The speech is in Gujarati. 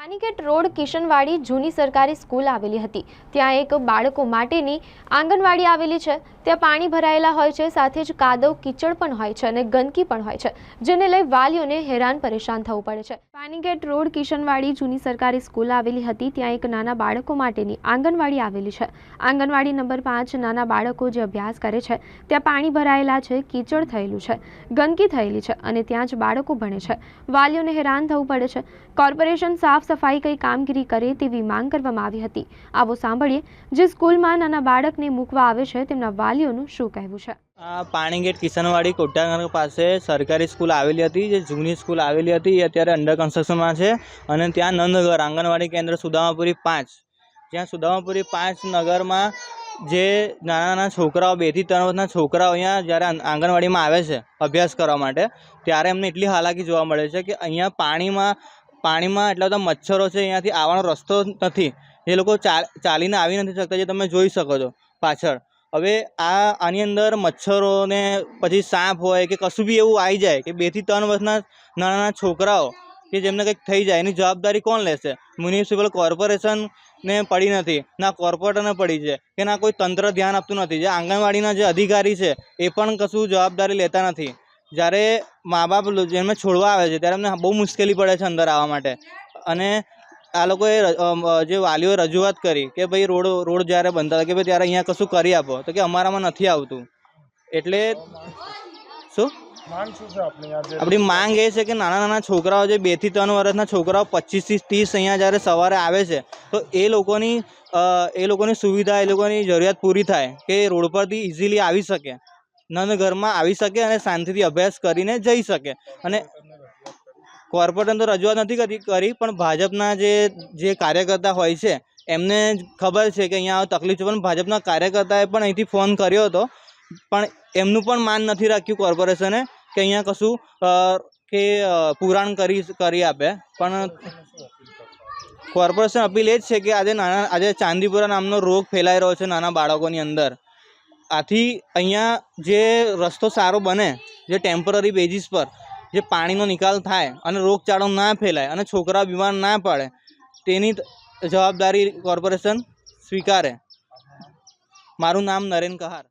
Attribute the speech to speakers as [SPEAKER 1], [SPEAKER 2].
[SPEAKER 1] પાનીગેટ રોડ કિશનવાડી જૂની સરકારી સ્કૂલ આવેલી હતી। ત્યાં એક બાળકો માટેની આંગણવાડી આવેલી છે। ત્યાં પાણી ભરાયેલા હોય છે, સાથે જ કાદવ કીચડ પણ હોય છે અને ગંદકી પણ હોય છે, જેને લઈ વાલીઓને હેરાન પરેશાન થવું પડે છે। પાનીગેટ રોડ કિશનવાડી જૂની સરકારી સ્કૂલ આવેલી હતી। ત્યાં એક નાના બાળકો માટેની આંગણવાડી આવેલી છે। આંગણવાડી નંબર 5 નાના બાળકો જે અભ્યાસ કરે છે ત્યાં પાણી ભરાયેલા છે, કીચડ થયેલું છે, ગંદકી થયેલી છે અને ત્યાં જ બાળકો ભણે છે। વાલીઓને હેરાન થવું પડે છે। કોર્પોરેશન સાફ સફાई कई कामगीरी करे तेवी मांग करवामां आवी हती। आवो सांभळीए जे स्कूलमां नाना बाळकने मूकवा आवे छे तेमना वालीओनुं शुं कहेवुं छे।
[SPEAKER 2] पाणीगेट किशनवाड़ी कोटानगर पासे सरकारी स्कूल आवेली हती, जे जूनी स्कूल आवेली हती ए अत्यारे अंडर कन्स्ट्रक्शनमां छे अने त्यां नंदघर आंगणवाड़ी केन्द्र सुदामापुरी 5 ज्यां सुदामापुरी 5 नगरमां जे नाना नाना छोकराओ 2 થી 3 वर्षना छोकराओ अहींया ज्यारे आंगणवाड़ीमां आवे छे अभ्यास करवा माटे त्यारे एमने एटली हालाकी जोवा मळे छे के अहींया पाणीमां એટલા બધા મચ્છરો છે, અહીંયાથી આવવાનો રસ્તો નથી, એ લોકો ચાલીને આવી નથી શકતા, જે તમે જોઈ શકો છો પાછળ। હવે આની અંદર મચ્છરોને પછી સાપ હોય કે કશું બી એવું આવી જાય કે 2 થી 3 વર્ષના નાના નાના છોકરાઓ કે જેમને કંઈક થઈ જાય એની જવાબદારી કોણ લેશે? મ્યુનિસિપલ કોર્પોરેશનને પડી નથી, ના કોર્પોરેટરને પડી છે કે ના કોઈ તંત્ર ધ્યાન આપતું નથી। જે આંગણવાડીના જે અધિકારી છે એ પણ કશું જવાબદારી લેતા નથી। જ્યારે મા બાપ જેમને છોડવા આવે છે ત્યારે એમને બહુ મુશ્કેલી પડે છે અંદર આવવા માટે। અને આ લોકોએ જે વાલીઓએ રજૂઆત કરી કે ભાઈ રોડ જ્યારે બનતા કે ભાઈ ત્યારે અહીંયા કશું કરી આપો, તો કે અમારામાં નથી આવતું। એટલે શું આપણી માંગ એ છે કે નાના નાના છોકરાઓ જે 2 થી 3 વર્ષના છોકરાઓ 25 થી 30 અહીંયા જ્યારે સવારે આવે છે તો એ લોકોની સુવિધા, એ લોકોની જરૂરિયાત પૂરી થાય કે રોડ પરથી ઇઝીલી આવી શકે, નંદ ઘરમાં આવી શકે અને શાંતિથી અભ્યાસ કરીને જઈ શકે। અને કોર્પોરેશન તો રજૂઆત નથી કરી, પણ ભાજપના જે કાર્યકર્તા હોય છે એમને ખબર છે કે અહીંયા તકલીફ છે, પણ ભાજપના કાર્યકર્તાએ પણ અહીંથી ફોન કર્યો હતો, પણ એમનું પણ માન નથી રાખ્યું કોર્પોરેશને કે અહીંયા કશું કે પુરાણ કરી આપે। પણ કોર્પોરેશન અપીલ એ જ છે કે આજે ચાંદીપુરા નામનો રોગ ફેલાઈ રહ્યો છે નાના બાળકોની અંદર। આથી અહીંયા જે રસ્તો સારો બને, જે ટેમ્પરરી બેઝિસ પર જે પાણીનો નિકાલ થાય અને રોગચાળો ના ફેલાય અને છોકરા બીમાર ના પડે તેની જવાબદારી કોર્પોરેશન સ્વીકારે। મારું નામ નરેન કહાર।